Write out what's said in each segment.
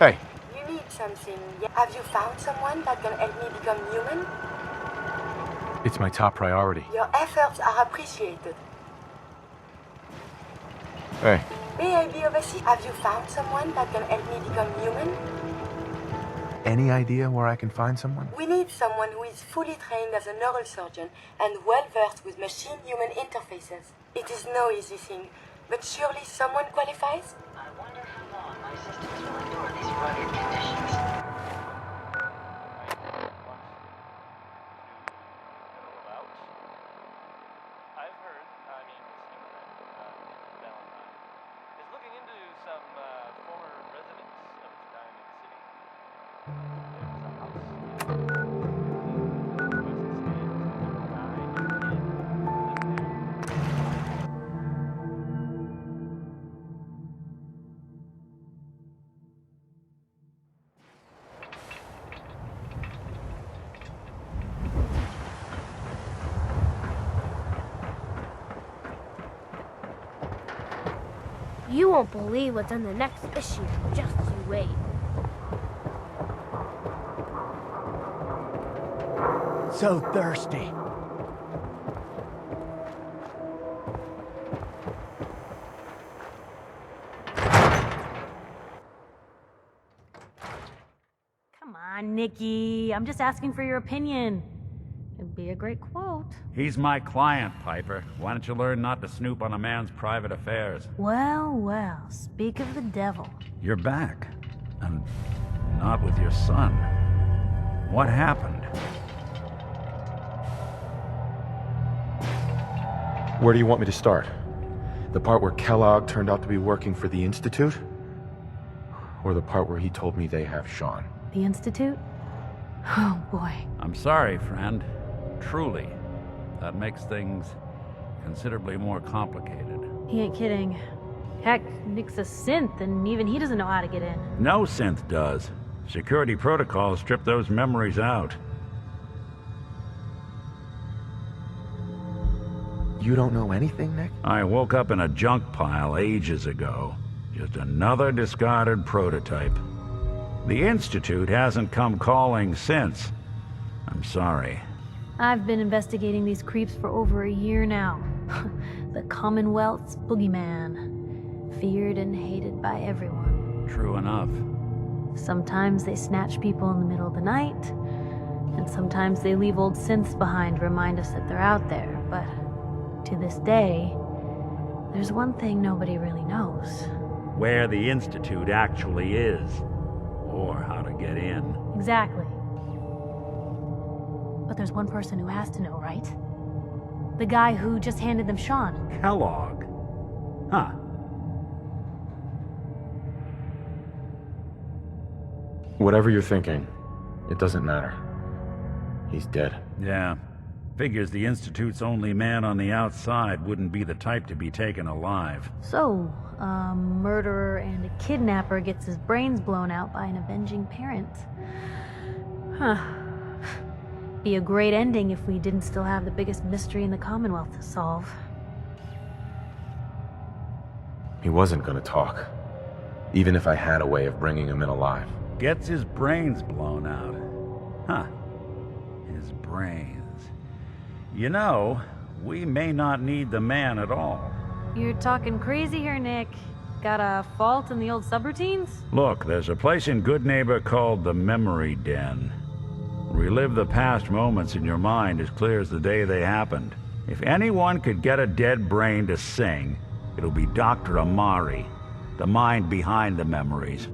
Hey. You need something. Have you found someone that can help me become human? It's my top priority. Your efforts are appreciated. Hey. May I be of assistance? Have you found someone that can help me become human? Any idea where I can find someone? We need someone who is fully trained as a neurosurgeon and well-versed with machine-human interfaces. It is no easy thing, but surely someone qualifies? I wonder how long my systems will endure these rugged conditions. I've heard, Valentine is looking into some former residents of Diamond City. There was a house in West You won't believe what's in the next issue. Just you wait. So thirsty. Come on, Nikki. I'm just asking for your opinion. It'd be a great quote. He's my client, Piper. Why don't you learn not to snoop on a man's private affairs? Well, well, speak of the devil. You're back. And not with your son. What happened? Where do you want me to start? The part where Kellogg turned out to be working for the Institute? Or the part where he told me they have Sean? The Institute? Oh, boy. I'm sorry, friend. Truly. That makes things considerably more complicated. He ain't kidding. Heck, Nick's a synth, and even he doesn't know how to get in. No synth does. Security protocols strip those memories out. You don't know anything, Nick? I woke up in a junk pile ages ago. Just another discarded prototype. The Institute hasn't come calling since. I'm sorry. I've been investigating these creeps for over a year now. The Commonwealth's boogeyman. Feared and hated by everyone. True enough. Sometimes they snatch people in the middle of the night, and sometimes they leave old synths behind to remind us that they're out there, but to this day, there's one thing nobody really knows. Where the Institute actually is. Or how to get in. Exactly. But there's one person who has to know, right? The guy who just handed them Sean. Kellogg? Huh. Whatever you're thinking, it doesn't matter. He's dead. Yeah. Figures the Institute's only man on the outside wouldn't be the type to be taken alive. So, a murderer and a kidnapper gets his brains blown out by an avenging parent. Huh. Be a great ending if we didn't still have the biggest mystery in the Commonwealth to solve. He wasn't gonna talk. Even if I had a way of bringing him in alive. Gets his brains blown out. Huh. His brains. You know, we may not need the man at all. You're talking crazy here, Nick. Got a fault in the old subroutines? Look, there's a place in Good Neighbor called the Memory Den. Relive the past moments in your mind as clear as the day they happened. If anyone could get a dead brain to sing, it'll be Dr. Amari, the mind behind the memories.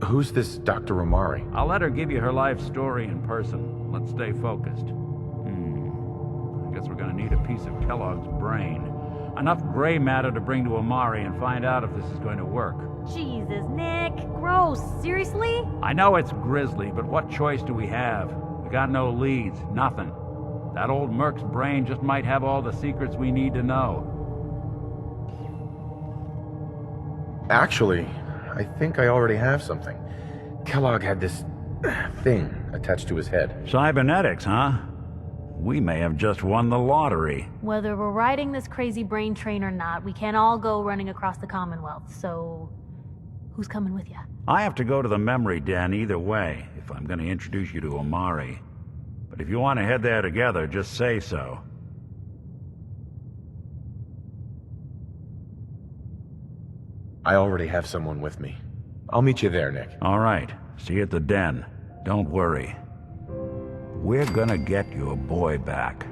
Who's this Dr. Amari? I'll let her give you her life story in person. Let's stay focused. I guess we're gonna need a piece of Kellogg's brain. Enough gray matter to bring to Amari and find out if this is going to work. Jesus, Nick. Gross. Seriously? I know it's grisly, but what choice do we have? We got no leads, nothing. That old Merc's brain just might have all the secrets we need to know. Actually, I think I already have something. Kellogg had this thing attached to his head. Cybernetics, huh? We may have just won the lottery. Whether we're riding this crazy brain train or not, we can't all go running across the Commonwealth, so Who's coming with you? I have to go to the memory den either way if I'm going to introduce you to Amari. But if you want to head there together, just say so. I already have someone with me. I'll meet you there, Nick. All right. See you at the den. Don't worry. We're gonna get your boy back.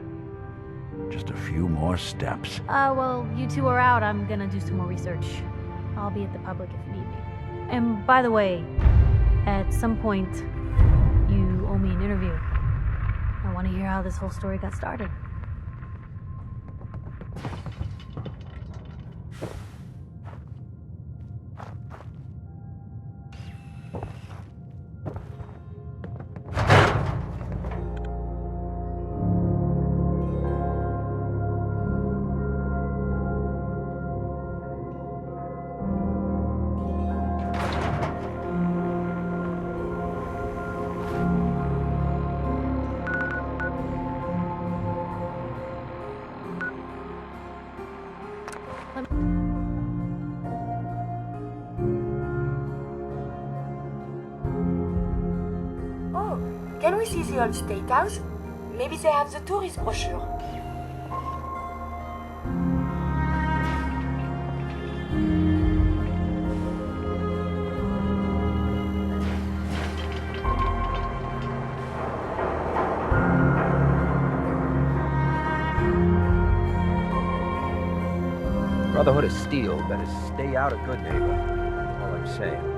Just a few more steps. Well, you two are out. I'm gonna do some more research. I'll be at the public if you need me. And by the way, at some point, you owe me an interview. I want to hear how this whole story got started. Oh, can we see the old State House? Maybe they have the tourist brochure. Brotherhood of Steel better stay out of Good Neighbor. That's all I'm saying.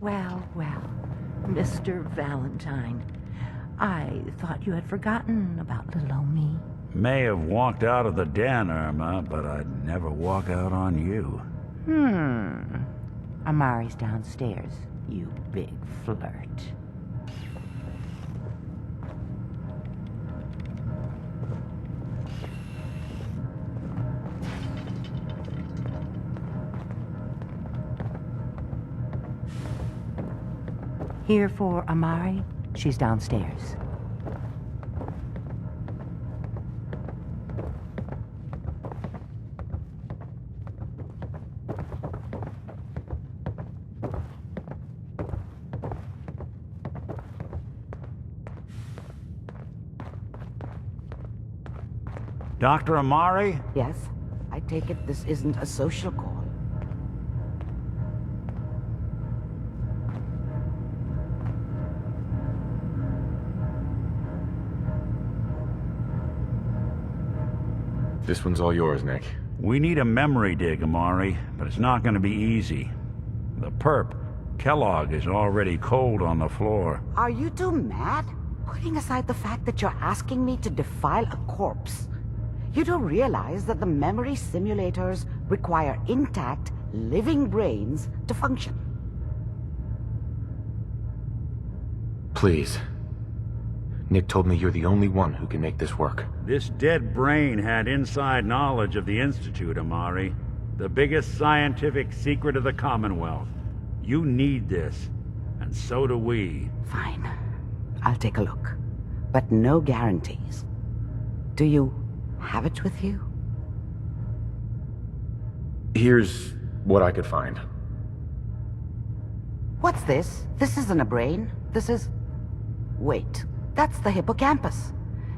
Well, well, Mr. Valentine. I thought you had forgotten about little old me. May have walked out of the den, Irma, but I'd never walk out on you. Amari's downstairs, you big flirt. Here for Amari? She's downstairs. Dr. Amari? Yes? I take it this isn't a social call. This one's all yours, Nick. We need a memory dig, Amari, but it's not going to be easy. The perp, Kellogg, is already cold on the floor. Are you two mad? Putting aside the fact that you're asking me to defile a corpse, you don't realize that the memory simulators require intact, living brains to function. Please. Nick told me you're the only one who can make this work. This dead brain had inside knowledge of the Institute, Amari. The biggest scientific secret of the Commonwealth. You need this, and so do we. Fine. I'll take a look. But no guarantees. Do you have it with you? Here's what I could find. What's this? This isn't a brain. This is... Wait. That's the hippocampus.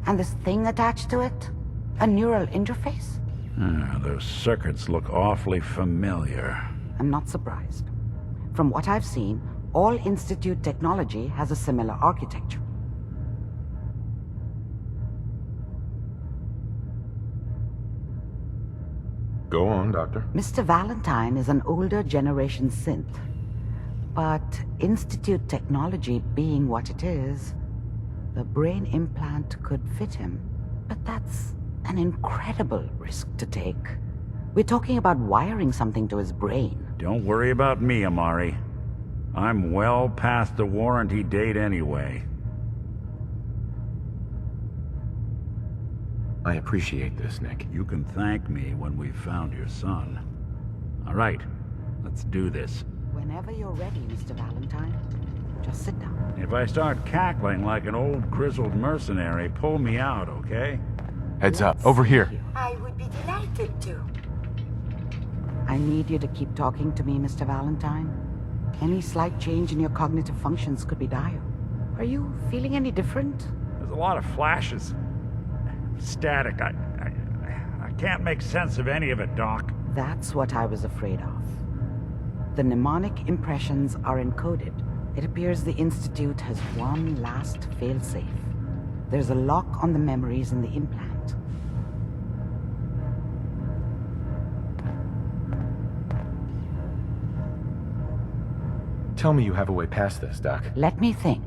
And this thing attached to it? A neural interface? Those circuits look awfully familiar. I'm not surprised. From what I've seen, all Institute technology has a similar architecture. Go on, Doctor. Mr. Valentine is an older generation synth. But Institute technology being what it is, the brain implant could fit him. But that's an incredible risk to take. We're talking about wiring something to his brain. Don't worry about me, Amari. I'm well past the warranty date anyway. I appreciate this, Nick. You can thank me when we've found your son. All right, let's do this. Whenever you're ready, Mr. Valentine. Just sit down. If I start cackling like an old grizzled mercenary, pull me out, okay? Heads up, over here. I would be delighted to. I need you to keep talking to me, Mr. Valentine. Any slight change in your cognitive functions could be dire. Are you feeling any different? There's a lot of flashes. Static. I can't make sense of any of it, Doc. That's what I was afraid of. The mnemonic impressions are encoded. It appears the Institute has one last failsafe. There's a lock on the memories in the implant. Tell me you have a way past this, Doc. Let me think.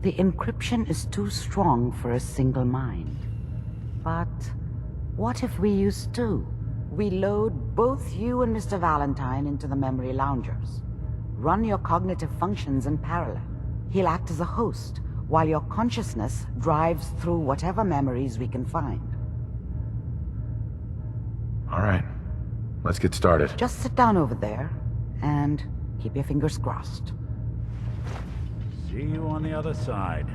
The encryption is too strong for a single mind. But what if we use two? We load both you and Mr. Valentine into the memory loungers. Run your cognitive functions in parallel. He'll act as a host, while your consciousness drives through whatever memories we can find. All right, let's get started. Just sit down over there, and keep your fingers crossed. See you on the other side.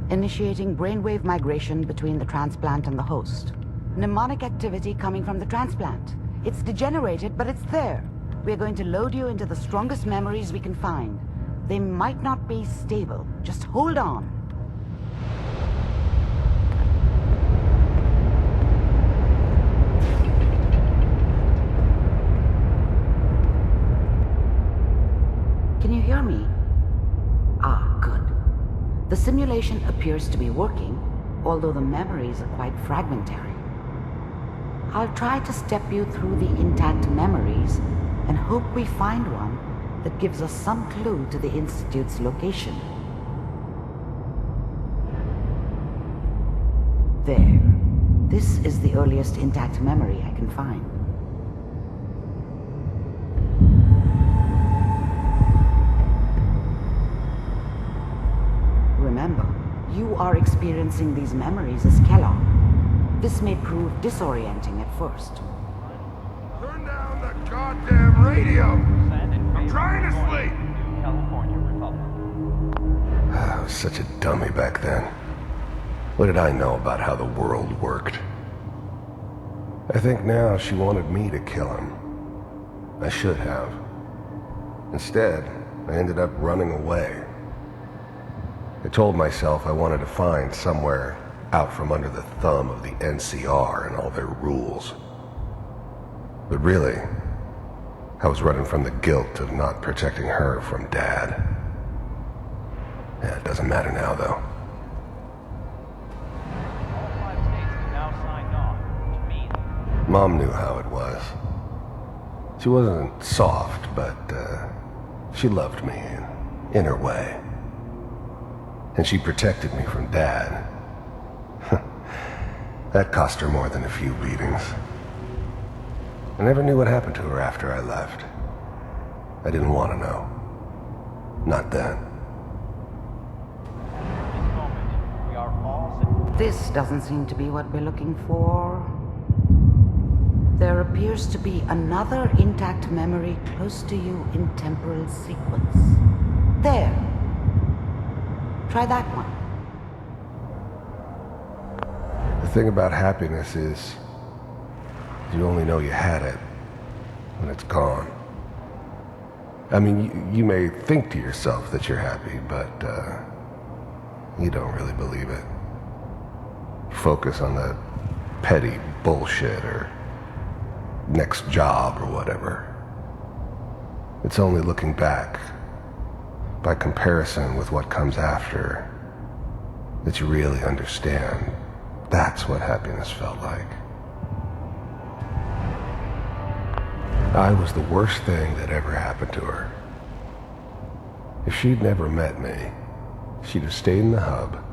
Initiating brainwave migration between the transplant and the host. Mnemonic activity coming from the transplant. It's degenerated, but it's there. We're going to load you into the strongest memories we can find. They might not be stable. Just hold on. Can you hear me? Ah, good. The simulation appears to be working, although the memories are quite fragmentary. I'll try to step you through the intact memories and hope we find one that gives us some clue to the Institute's location. There. This is the earliest intact memory I can find. Remember, you are experiencing these memories as Kellogg. This may prove disorienting at first. Turn down the goddamn radio! I'm trying to sleep! California Republic. I was such a dummy back then. What did I know about how the world worked? I think now she wanted me to kill him. I should have. Instead, I ended up running away. I told myself I wanted to find somewhere out from under the thumb of the NCR and all their rules. But really, I was running from the guilt of not protecting her from Dad. Yeah, it doesn't matter now, though. All 5 states have now signed on, which means Mom knew how it was. She wasn't soft, but she loved me in her way. And she protected me from Dad. That cost her more than a few beatings. I never knew what happened to her after I left. I didn't want to know. Not then. at this moment, we are all This doesn't seem to be what we're looking for. There appears to be another intact memory close to you in temporal sequence. There. Try that one. The thing about happiness is, you only know you had it when it's gone. I mean, you may think to yourself that you're happy, but you don't really believe it. Focus on the petty bullshit or next job or whatever. It's only looking back, by comparison with what comes after, that you really understand. That's what happiness felt like. I was the worst thing that ever happened to her. If she'd never met me, she'd have stayed in the hub,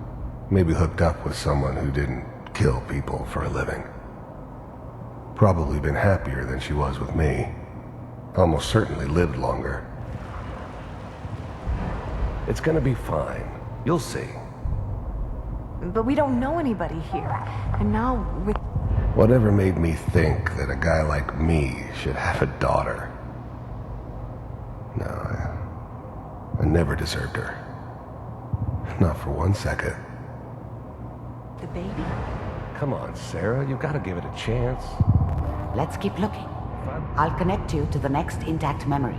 maybe hooked up with someone who didn't kill people for a living. Probably been happier than she was with me. Almost certainly lived longer. It's gonna be fine. You'll see. But we don't know anybody here. And now with... Whatever made me think that a guy like me should have a daughter? No, I never deserved her. Not for 1 second. The baby? Come on, Sarah, you've got to give it a chance. Let's keep looking. I'll connect you to the next intact memory.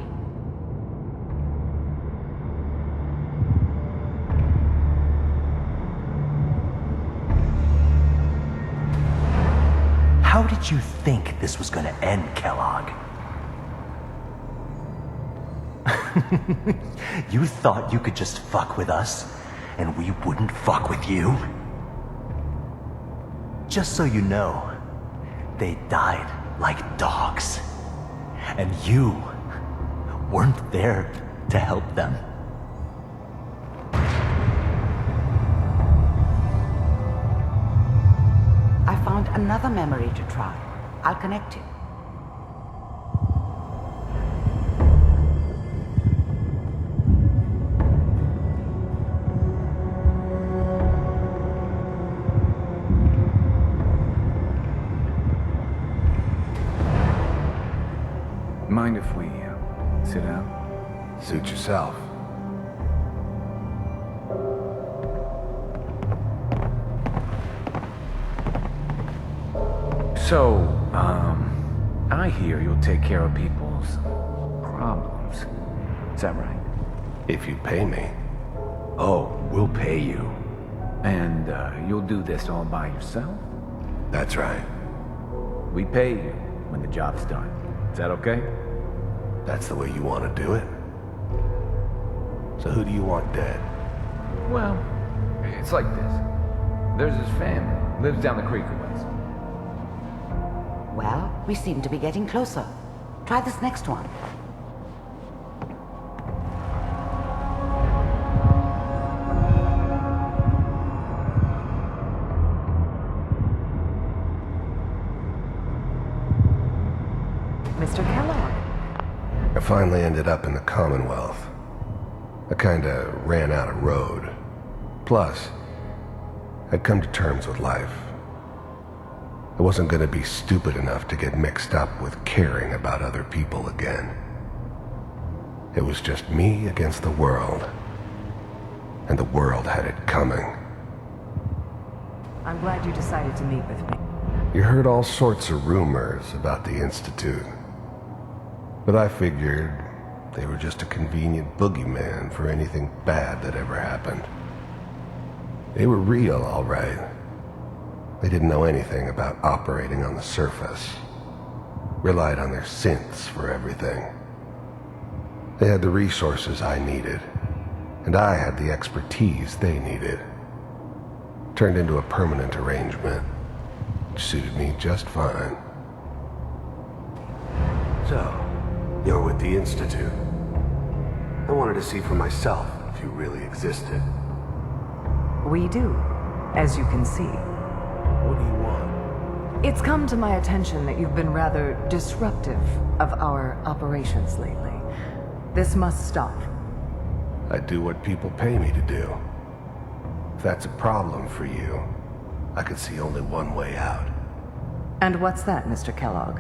How did you think this was gonna end, Kellogg? You thought you could just fuck with us, and we wouldn't fuck with you? Just so you know, they died like dogs. And you weren't there to help them. I found another memory to try. I'll connect you. Mind if we sit down? Suit yourself. So, I hear you'll take care of people's problems. Is that right? If you pay me. Oh, we'll pay you. And you'll do this all by yourself? That's right. We pay you when the job's done. Is that okay? That's the way you want to do it? So who do you want dead? Well, it's like this. There's his family. Lives down the creek a ways. Well, we seem to be getting closer. Try this next one. Mr. Kellogg. I finally ended up in the Commonwealth. I kinda ran out of road. Plus, I'd come to terms with life. I wasn't gonna be stupid enough to get mixed up with caring about other people again. It was just me against the world. And the world had it coming. I'm glad you decided to meet with me. You heard all sorts of rumors about the Institute. But I figured they were just a convenient boogeyman for anything bad that ever happened. They were real, all right. They didn't know anything about operating on the surface. Relied on their synths for everything. They had the resources I needed, and I had the expertise they needed. Turned into a permanent arrangement, which suited me just fine. So, you're with the Institute. I wanted to see for myself if you really existed. We do, as you can see. What do you want? It's come to my attention that you've been rather disruptive of our operations lately. This must stop. I do what people pay me to do. If that's a problem for you, I could see only one way out. And what's that, Mr. Kellogg?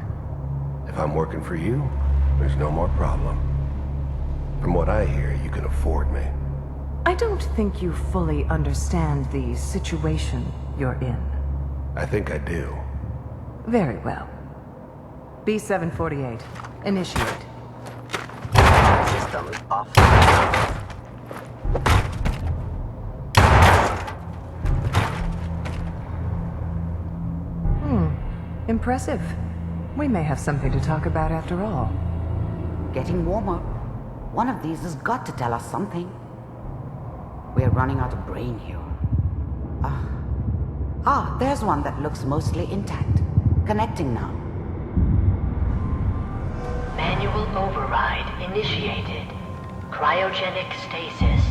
If I'm working for you, there's no more problem. From what I hear, you can afford me. I don't think you fully understand the situation you're in. I think I do. Very well. B-748, initiate. System off. Impressive. We may have something to talk about after all. Getting warmer. One of these has got to tell us something. We're running out of brain here. There's one that looks mostly intact. Connecting now. Manual override initiated. Cryogenic stasis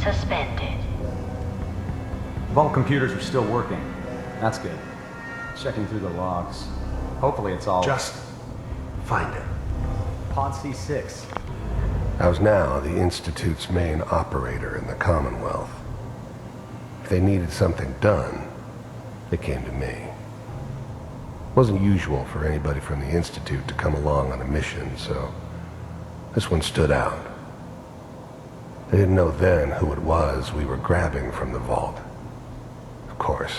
suspended. Vault computers are still working. That's good. Checking through the logs. Hopefully it's all... Just find it. Pod C6. I was now the Institute's main operator in the Commonwealth. If they needed something done, they came to me. It wasn't usual for anybody from the Institute to come along on a mission, so this one stood out. They didn't know then who it was we were grabbing from the vault. Of course,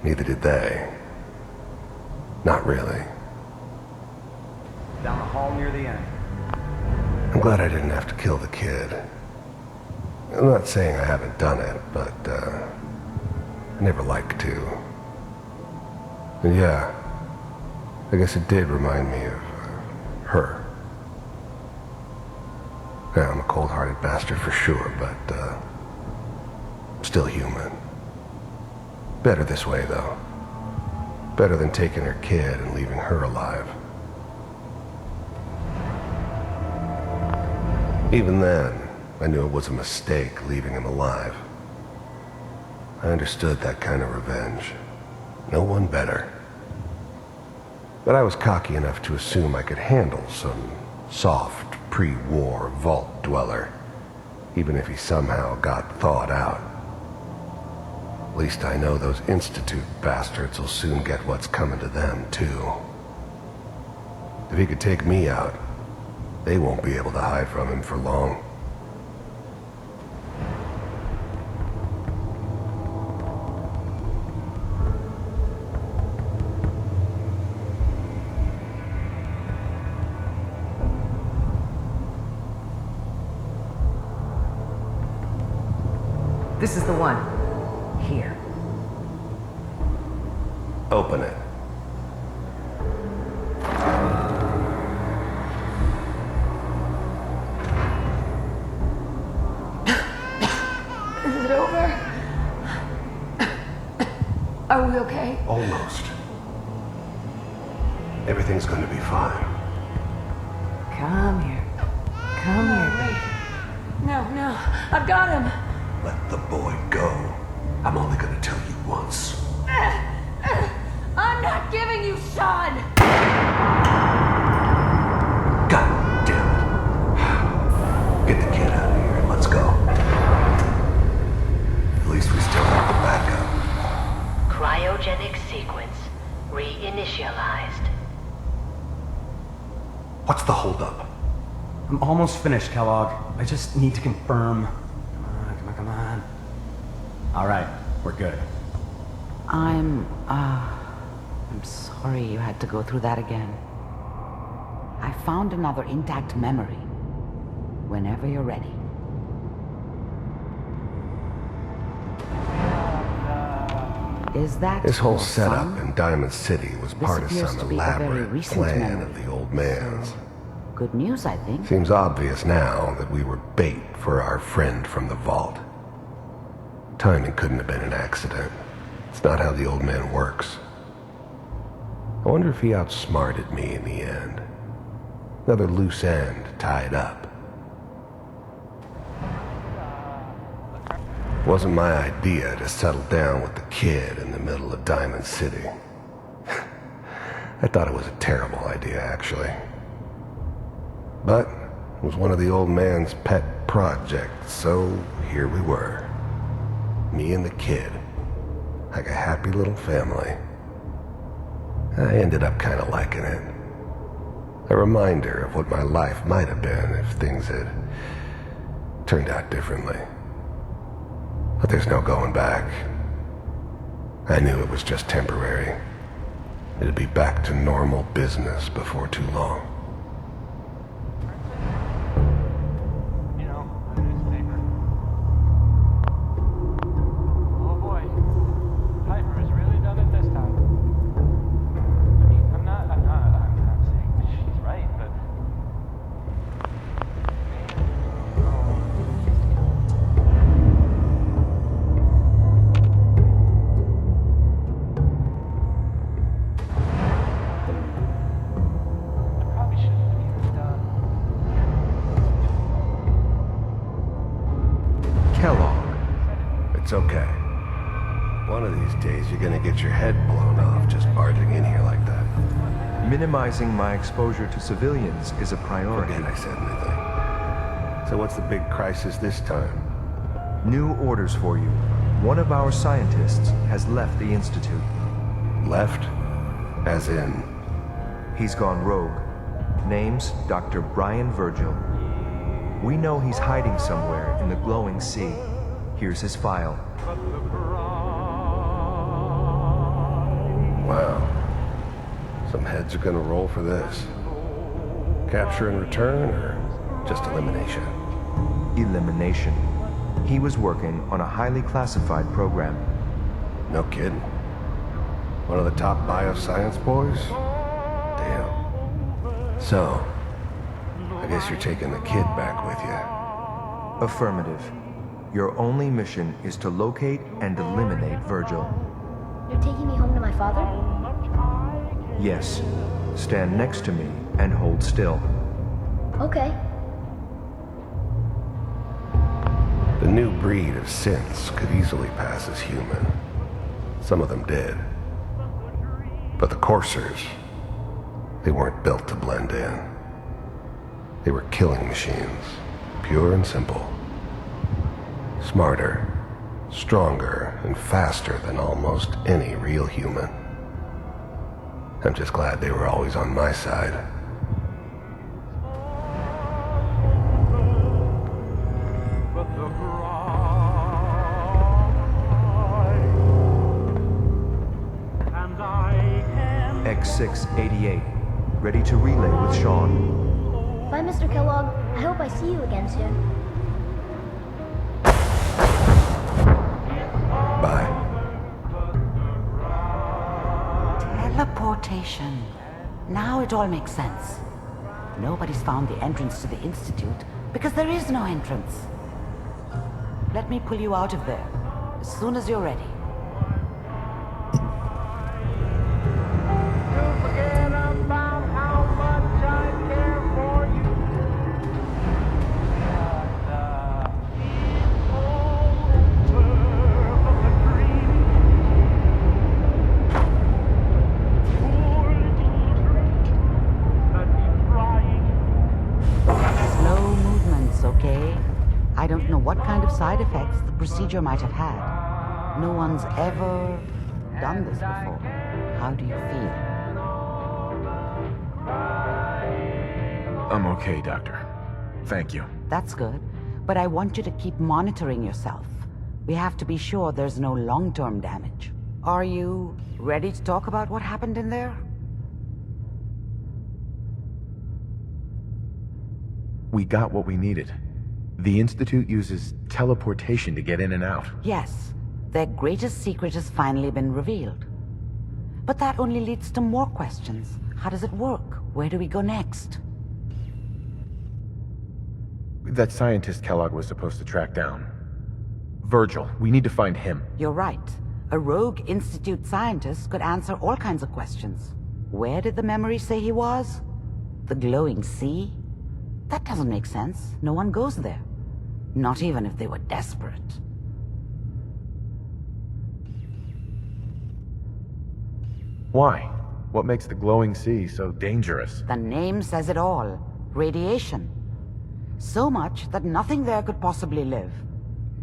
neither did they. Not really. Down the hall near the end. I'm glad I didn't have to kill the kid. I'm not saying I haven't done it, but I never like to. And yeah, I guess it did remind me of her. Yeah, I'm a cold-hearted bastard for sure, but I'm still human. Better this way, though. Better than taking her kid and leaving her alive. Even then, I knew it was a mistake leaving him alive. I understood that kind of revenge. No one better. But I was cocky enough to assume I could handle some soft, pre-war vault dweller, even if he somehow got thawed out. At least I know those Institute bastards will soon get what's coming to them, too. If he could take me out, they won't be able to hide from him for long. This is the one. Here. Open it. Is it over? Are we okay? Almost. Everything's going to be fine. Come here. Come here. No, no. I've got him. Let the boy go. I'm only going to tell you once. I'm not giving you Sean! God damn it. Get the kid out of here and let's go. At least we still have the backup. Cryogenic sequence reinitialized. What's the holdup? I'm almost finished, Kellogg. I just need to confirm. Come on. All right, we're good. I'm sorry you had to go through that again. I found another intact memory. Whenever you're ready. Is that This whole your setup son? in Diamond City was This part of appears some to be a very elaborate recent plan memory. of the old man's. Good news, I think. Seems obvious now that we were bait for our friend from the vault. Timing couldn't have been an accident. It's not how the old man works. I wonder if he outsmarted me in the end. Another loose end tied up. It wasn't my idea to settle down with the kid in the middle of Diamond City. I thought it was a terrible idea, actually. But it was one of the old man's pet projects, so here we were. Me and the kid. Like a happy little family. I ended up kind of liking it. A reminder of what my life might have been if things had turned out differently. But there's no going back. I knew it was just temporary. It'd be back to normal business before too long. You know, a newspaper. Oh boy, Piper has really done it this time. I mean, I'm not saying she's right, but I probably shouldn't have even done. Kellogg. It's okay. One of these days, you're gonna get your head blown off just barging in here like that. Minimizing my exposure to civilians is a priority. Forget I said anything. So what's the big crisis this time? New orders for you. One of our scientists has left the Institute. Left? As in? He's gone rogue. Name's Dr. Brian Virgil. We know he's hiding somewhere in the glowing sea. Here's his file. Wow. Some heads are gonna roll for this. Capture and return, or just elimination? Elimination. He was working on a highly classified program. No kidding. One of the top bioscience boys? Damn. So, I guess you're taking the kid back with you. Affirmative. Your only mission is to locate and eliminate Virgil. You're taking me home to my father? Yes. Stand next to me and hold still. Okay. The new breed of synths could easily pass as human. Some of them did. But the coursers, they weren't built to blend in. They were killing machines, pure and simple. Smarter, stronger, and faster than almost any real human. I'm just glad they were always on my side. X688, ready to relay with Sean. Bye, Mr. Kellogg. I hope I see you again soon. Bye. Teleportation. Now it all makes sense. Nobody's found the entrance to the Institute because there is no entrance. Let me pull you out of there as soon as you're ready. I don't know what kind of side effects the procedure might have had. No one's ever done this before. How do you feel? I'm okay, Doctor. Thank you. That's good, but I want you to keep monitoring yourself. We have to be sure there's no long-term damage. Are you ready to talk about what happened in there? We got what we needed. The Institute uses teleportation to get in and out. Yes. Their greatest secret has finally been revealed. But that only leads to more questions. How does it work? Where do we go next? That scientist Kellogg was supposed to track down. Virgil, we need to find him. You're right. A rogue Institute scientist could answer all kinds of questions. Where did the memory say he was? The glowing sea? That doesn't make sense. No one goes there. Not even if they were desperate. Why? What makes the glowing sea so dangerous? The name says it all. Radiation. So much that nothing there could possibly live.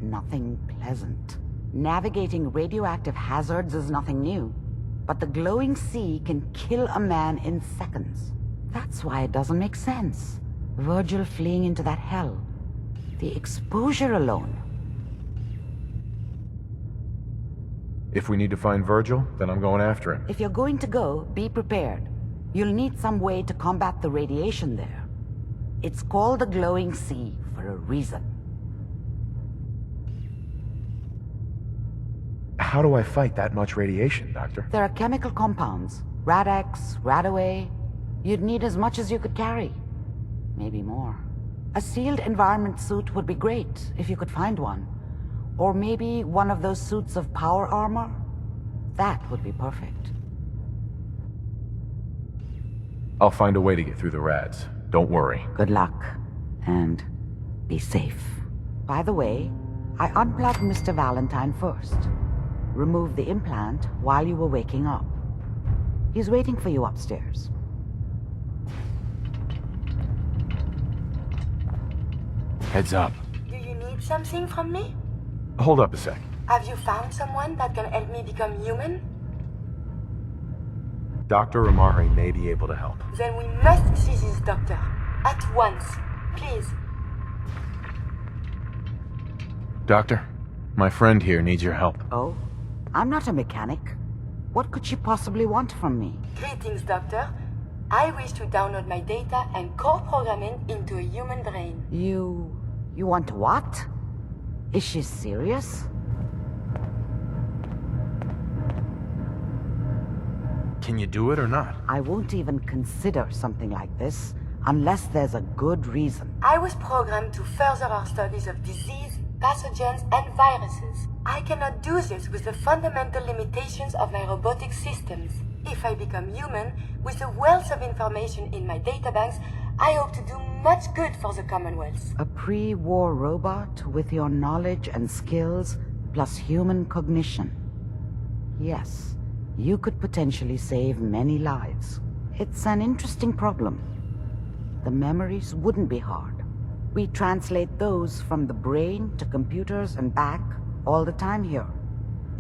Nothing pleasant. Navigating radioactive hazards is nothing new. But the glowing sea can kill a man in seconds. That's why it doesn't make sense. Virgil fleeing into that hell. The exposure alone. If we need to find Virgil, then I'm going after him. If you're going to go, be prepared. You'll need some way to combat the radiation there. It's called the glowing sea for a reason. How do I fight that much radiation, Doctor? There are chemical compounds. Rad-X, Radaway. You'd need as much as you could carry. Maybe more. A sealed environment suit would be great, if you could find one. Or maybe one of those suits of power armor? That would be perfect. I'll find a way to get through the rads. Don't worry. Good luck. And be safe. By the way, I unplugged Mr. Valentine first. remove the implant while you were waking up. He's waiting for you upstairs. Heads up. Do you need something from me? Hold up a sec. Have you found someone that can help me become human? Dr. Amari may be able to help. Then we must see this doctor. At once. Please. Doctor, my friend here needs your help. Oh? I'm not a mechanic. What could she possibly want from me? Greetings, Doctor. I wish to download my data and co-program it into a human brain. You want what? Is she serious? Can you do it or not? I won't even consider something like this unless there's a good reason. I was programmed to further our studies of disease, pathogens, and viruses. I cannot do this with the fundamental limitations of my robotic systems. If I become human, with the wealth of information in my databanks, I hope to do much good for the Commonwealth. A pre-war robot with your knowledge and skills plus human cognition. Yes, you could potentially save many lives. It's an interesting problem. The memories wouldn't be hard. We translate those from the brain to computers and back all the time here.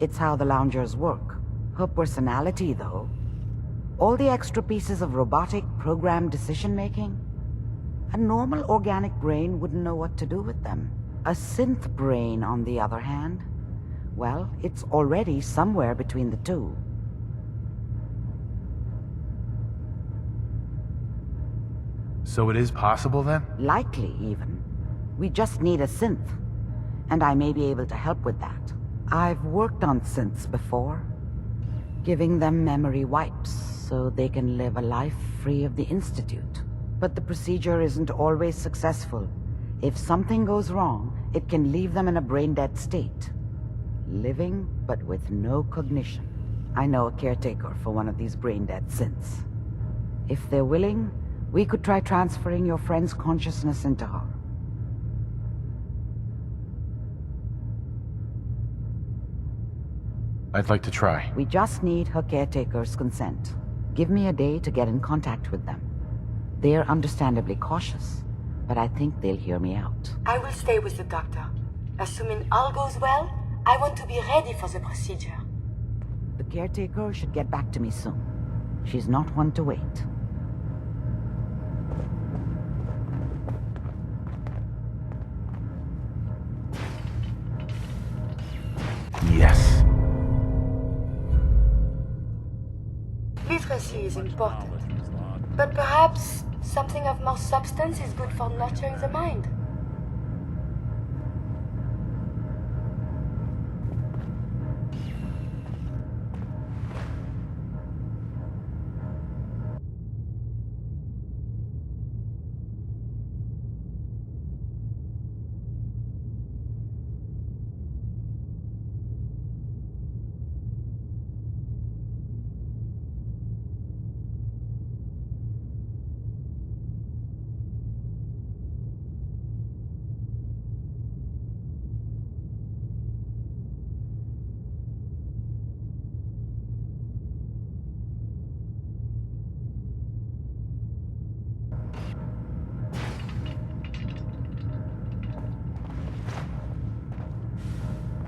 It's how the loungers work. Her personality, though, all the extra pieces of robotic programmed decision-making, a normal organic brain wouldn't know what to do with them. A synth brain, on the other hand, well, it's already somewhere between the two. So it is possible then? Likely, even. We just need a synth, and I may be able to help with that. I've worked on synths before, giving them memory wipes so they can live a life free of the Institute. But the procedure isn't always successful. If something goes wrong, it can leave them in a brain-dead state. Living, but with no cognition. I know a caretaker for one of these brain-dead synths. If they're willing, we could try transferring your friend's consciousness into her. I'd like to try. We just need her caretaker's consent. Give me a day to get in contact with them. They're understandably cautious, but I think they'll hear me out. I will stay with the doctor. Assuming all goes well, I want to be ready for the procedure. The caretaker should get back to me soon. She's not one to wait. Yes. Literacy is important, but perhaps something of more substance is good for nurturing the mind.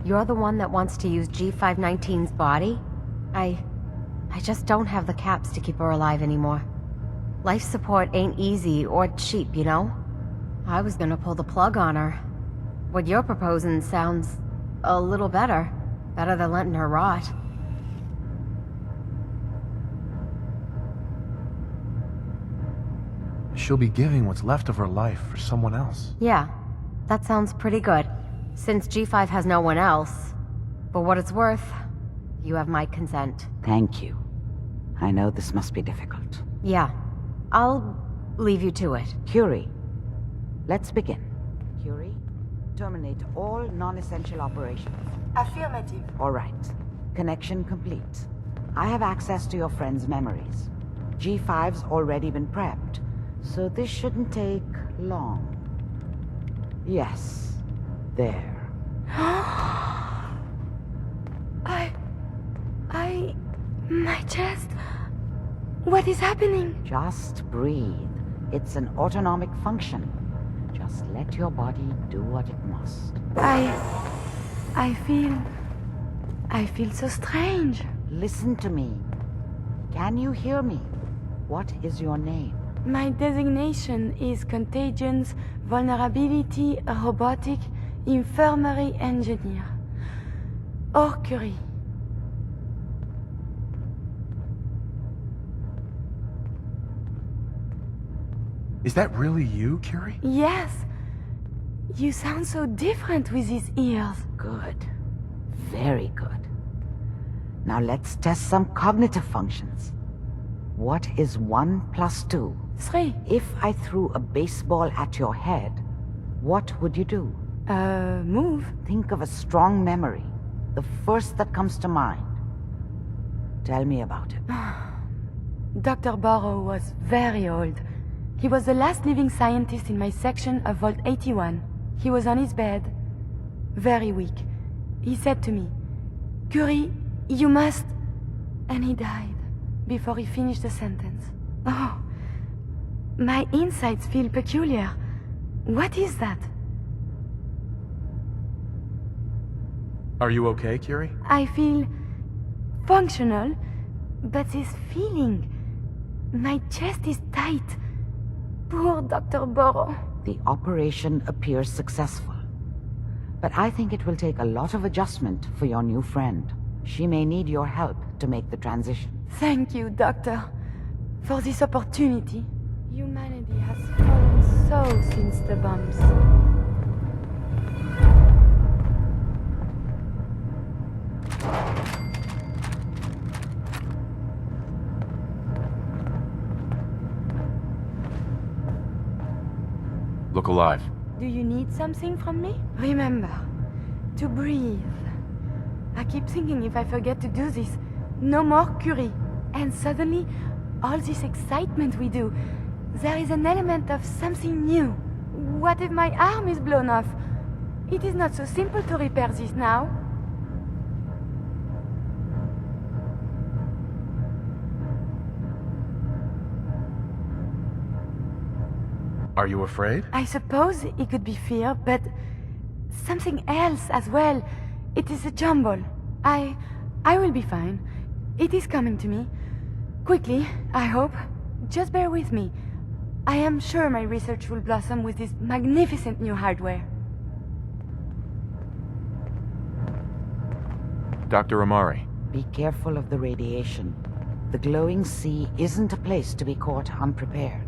You're the one that wants to use G519's body? I just don't have the caps to keep her alive anymore. Life support ain't easy or cheap, you know? I was gonna pull the plug on her. What you're proposing sounds a little better. Better than letting her rot. She'll be giving what's left of her life for someone else. Yeah, that sounds pretty good. Since G5 has no one else, for what it's worth, you have my consent. Thank you. I know this must be difficult. Yeah, I'll leave you to it. Curie, let's begin. Curie, terminate all non-essential operations. Affirmative. All right. Connection complete. I have access to your friend's memories. G5's already been prepped, so this shouldn't take long. Yes. There. My chest. What is happening? Just breathe. It's an autonomic function. Just let your body do what it must. I feel so strange. Listen to me. Can you hear me? What is your name? My designation is Contagions, Vulnerability, Robotic, Infirmary Engineer. Or Curie. Is that really you, Curie? Yes. You sound so different with these ears. Good. Very good. Now let's test some cognitive functions. What is 1 + 2? 3. If I threw a baseball at your head, what would you do? Move. Think of a strong memory. The first that comes to mind. Tell me about it. Dr. Burrow was very old. He was the last living scientist in my section of Vault 81. He was on his bed, very weak. He said to me, "Curie, you must..." And he died before he finished the sentence. Oh, my insides feel peculiar. What is that? Are you okay, Curie? I feel functional, but this feeling, my chest is tight. Poor Dr. Burrow. The operation appears successful. But I think it will take a lot of adjustment for your new friend. She may need your help to make the transition. Thank you, Doctor, for this opportunity. Humanity has fallen so since the bombs. Look alive. Do you need something from me? Remember, to breathe. I keep thinking if I forget to do this, no more Curie. And suddenly, all this excitement we do, there is an element of something new. What if my arm is blown off? It is not so simple to repair this now. Are you afraid? I suppose it could be fear, but something else as well. It is a jumble. I will be fine. It is coming to me. Quickly, I hope. Just bear with me. I am sure my research will blossom with this magnificent new hardware. Dr. Amari. Be careful of the radiation. The glowing sea isn't a place to be caught unprepared.